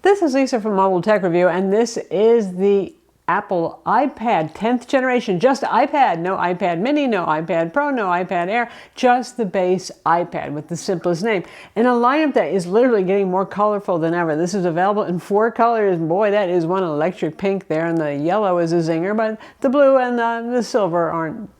This is Lisa from MobileTechReview, and this is the Apple iPad 10th generation. Just iPad, no iPad mini, no iPad Pro, no iPad Air, just the base iPad with the simplest name. And a lineup that is literally getting more colorful than ever. This is available in 4 colors. Boy, that is one electric pink there, and the yellow is a zinger, but the blue and the silver aren't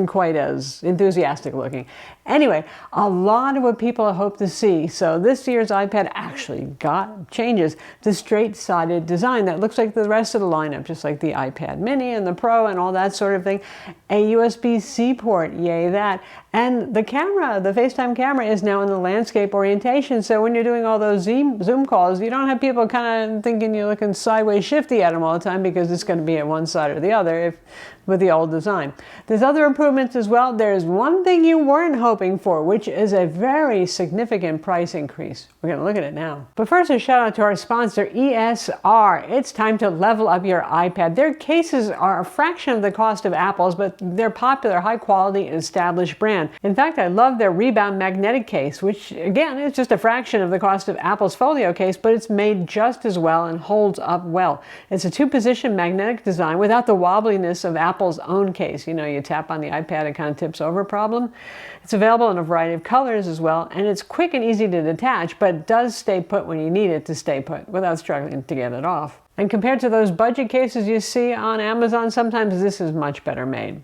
quite as enthusiastic looking. Anyway, a lot of what people hope to see. So this year's iPad actually got changes. The straight-sided design that looks like the rest of the lineup, just like the iPad mini and the Pro and all that sort of thing. A USB-C port, yay that. And the camera, the FaceTime camera, is now in the landscape orientation. So when you're doing all those Zoom calls, you don't have people kind of thinking you're looking sideways shifty at them all the time, because it's going to be at one side or the other with the old design. There's other improvements as well. There's one thing you weren't hoping for, which is a very significant price increase. We're going to look at it now. But first, a shout out to our sponsor, ESR. It's time to level up your iPad. Their cases are a fraction of the cost of Apple's, but they're popular, high quality, established brand. In fact, I love their Rebound magnetic case, which again is just a fraction of the cost of Apple's Folio case, but it's made just as well and holds up well. It's a 2-position magnetic design without the wobbliness of Apple's own case. You know, you tap on the iPad, it kind of tips over problem. It's available in a variety of colors as well, and it's quick and easy to detach, but does stay put when you need it to stay put without struggling to get it off. And compared to those budget cases you see on Amazon, sometimes this is much better made.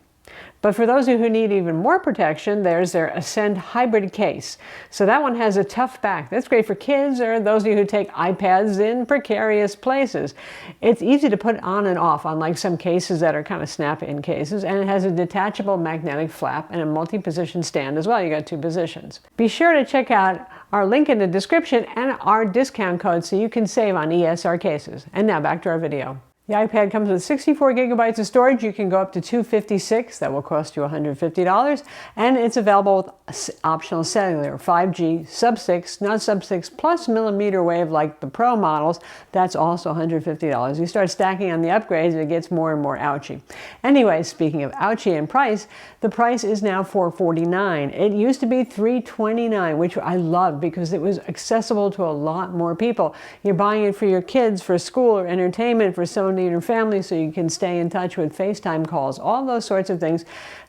But for those who need even more protection, there's their Ascend Hybrid case. So that one has a tough back. That's great for kids or those of you who take iPads in precarious places. It's easy to put on and off, unlike some cases that are kind of snap-in cases, and it has a detachable magnetic flap and a multi-position stand as well. You got 2 positions. Be sure to check out our link in the description and our discount code so you can save on ESR cases. And now back to our video. The iPad comes with 64 gigabytes of storage. You can go up to 256. That will cost you $150. And it's available with optional cellular, 5G, sub-6, not sub-6 plus millimeter wave like the Pro models. That's also $150. You start stacking on the upgrades, it gets more and more ouchy. Anyway, speaking of ouchy and price, the price is now $449. It used to be $329, which I love because it was accessible to a lot more people. You're buying it for your kids, for school or entertainment, for someone in your family so you can stay in touch with FaceTime calls, all those sorts of things.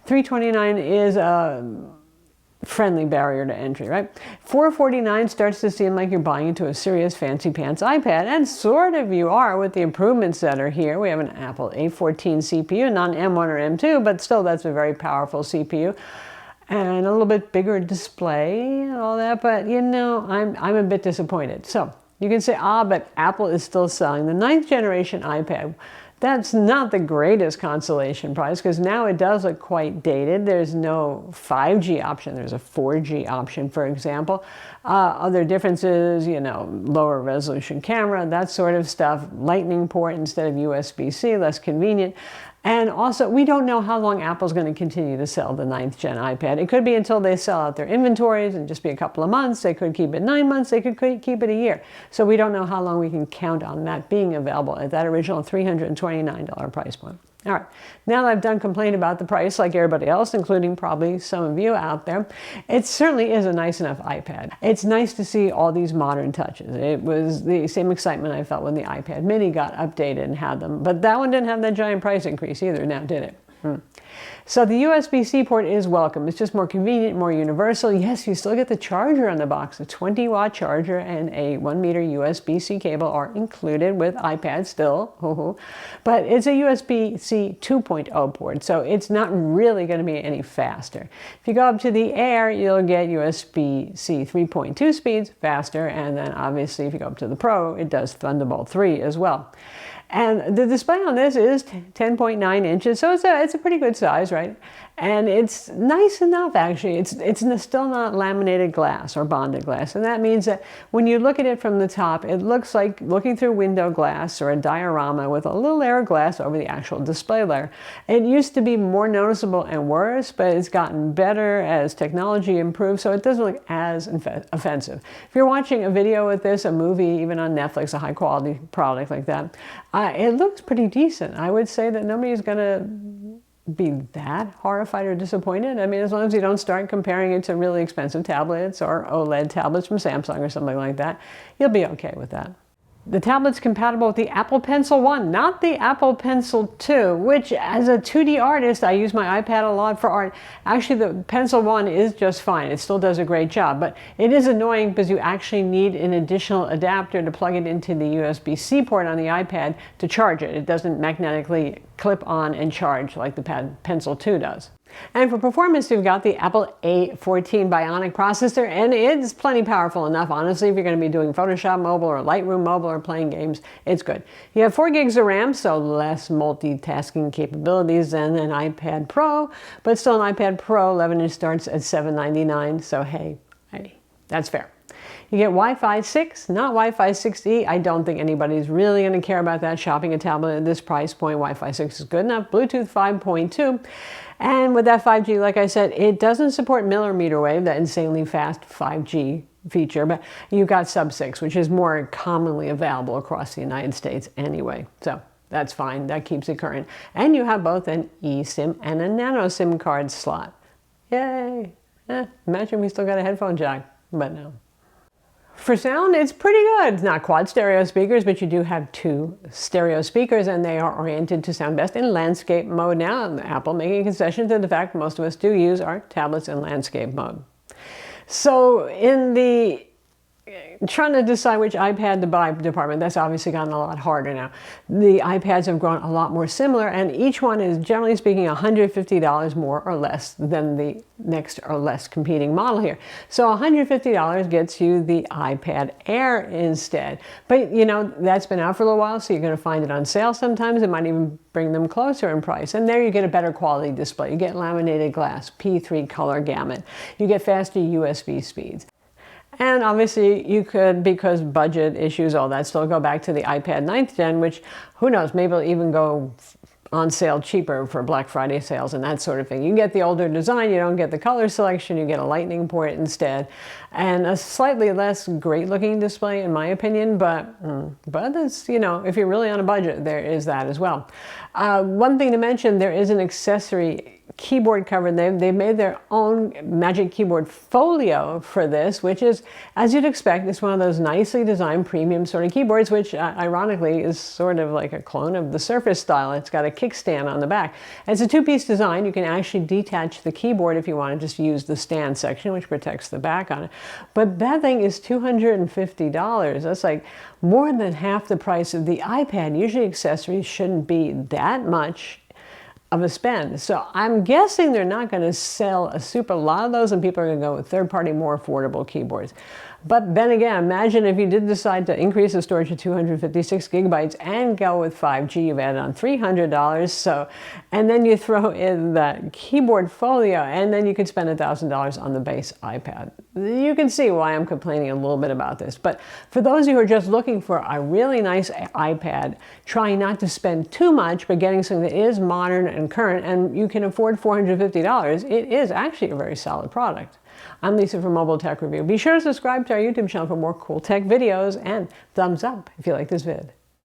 $329 is a friendly barrier to entry, right? $449 starts to seem like you're buying into a serious fancy pants iPad, and sort of you are with the improvements that are here. We have an Apple A14 CPU, not an M1 or M2, but still that's a very powerful CPU. And a little bit bigger display and all that, but you know, I'm a bit disappointed. So you can say, but Apple is still selling the 9th generation iPad. That's not the greatest consolation prize, because now it does look quite dated. There's no 5G option. There's a 4G option, for example. Other differences, you know, lower resolution camera, that sort of stuff. Lightning port instead of USB-C, less convenient. And also, we don't know how long Apple's going to continue to sell the 9th gen iPad. It could be until they sell out their inventories and just be a couple of months. They could keep it 9 months. They could keep it a year. So we don't know how long we can count on that being available at that original $329 price point. All right, now that I've done complain about the price like everybody else, including probably some of you out there, it certainly is a nice enough iPad. It's nice to see all these modern touches. It was the same excitement I felt when the iPad mini got updated and had them, but that one didn't have that giant price increase either, now did it? So the USB-C port is welcome. It's just more convenient, more universal. Yes, you still get the charger on the box. A 20-watt charger and a 1-meter USB-C cable are included with iPad still. But it's a USB-C 2.0 port, so it's not really going to be any faster. If you go up to the Air, you'll get USB-C 3.2 speeds faster, and then obviously if you go up to the Pro, it does Thunderbolt 3 as well. And the display on this is 10.9 inches, so it's a pretty good size, right? And it's nice enough, actually. It's still not laminated glass or bonded glass, and that means that when you look at it from the top, it looks like looking through window glass or a diorama with a little layer of glass over the actual display layer. It used to be more noticeable and worse, but it's gotten better as technology improves, so it doesn't look as offensive. If you're watching a video with this, a movie, even on Netflix, a high-quality product like that, it looks pretty decent. I would say that nobody's going to be that horrified or disappointed. I mean, as long as you don't start comparing it to really expensive tablets or OLED tablets from Samsung or something like that, you'll be okay with that. The tablet's compatible with the Apple Pencil 1, not the Apple Pencil 2, which as a 2D artist, I use my iPad a lot for art. Actually, the Pencil 1 is just fine. It still does a great job, but it is annoying because you actually need an additional adapter to plug it into the USB-C port on the iPad to charge it. It doesn't magnetically clip on and charge like the Pencil 2 does. And for performance, you've got the Apple A14 Bionic processor, and it's plenty powerful enough, honestly, if you're going to be doing Photoshop mobile or Lightroom mobile or playing games, it's good. You have 4 gigs of RAM, so less multitasking capabilities than an iPad Pro, but still an iPad Pro 11-inch starts at $799, so hey, that's fair. You get Wi-Fi 6, not Wi-Fi 6E. I don't think anybody's really going to care about that shopping a tablet at this price point. Wi-Fi 6 is good enough. Bluetooth 5.2. And with that 5G, like I said, it doesn't support millimeter wave, that insanely fast 5G feature, but you've got sub-6, which is more commonly available across the United States anyway. So that's fine. That keeps it current. And you have both an eSIM and a nano SIM card slot. Yay! Imagine we still got a headphone jack, but no. For sound, it's pretty good. It's not quad stereo speakers, but you do have 2 stereo speakers, and they are oriented to sound best in landscape mode now. Apple making a concession to the fact most of us do use our tablets in landscape mode. So in the trying to decide which iPad to buy department, that's obviously gotten a lot harder now. The iPads have grown a lot more similar, and each one is, generally speaking, $150 more or less than the next or less competing model here. So $150 gets you the iPad Air instead. But you know, that's been out for a little while, so you're going to find it on sale sometimes. It might even bring them closer in price. And there you get a better quality display. You get laminated glass, P3 color gamut. You get faster USB speeds. And obviously you could, because budget issues, all that, still go back to the iPad 9th gen, which, who knows, maybe it'll even go on sale cheaper for Black Friday sales and that sort of thing. You get the older design, you don't get the color selection, you get a Lightning port instead, and a slightly less great looking display in my opinion, but it's, you know, if you're really on a budget, there is that as well. One thing to mention, there is an accessory keyboard cover. They've made their own Magic Keyboard Folio for this, which is, as you'd expect, it's one of those nicely designed premium sort of keyboards, which ironically is sort of like a clone of the Surface style. It's got a kickstand on the back. It's a 2-piece design. You can actually detach the keyboard if you want to just use the stand section, which protects the back on it. But that thing is $250. That's like more than half the price of the iPad. Usually accessories shouldn't be that much of a spend. So I'm guessing they're not going to sell a super lot of those, and people are going to go with third-party, more affordable keyboards. But then again, imagine if you did decide to increase the storage to 256 gigabytes and go with 5G, you've added on $300. So, and then you throw in that keyboard folio, and then you could spend $1,000 on the base iPad. You can see why I'm complaining a little bit about this. But for those of you who are just looking for a really nice iPad, trying not to spend too much, but getting something that is modern and current, and you can afford $450, it is actually a very solid product. I'm Lisa from Mobile Tech Review. Be sure to subscribe to our YouTube channel for more cool tech videos, and thumbs up if you like this vid.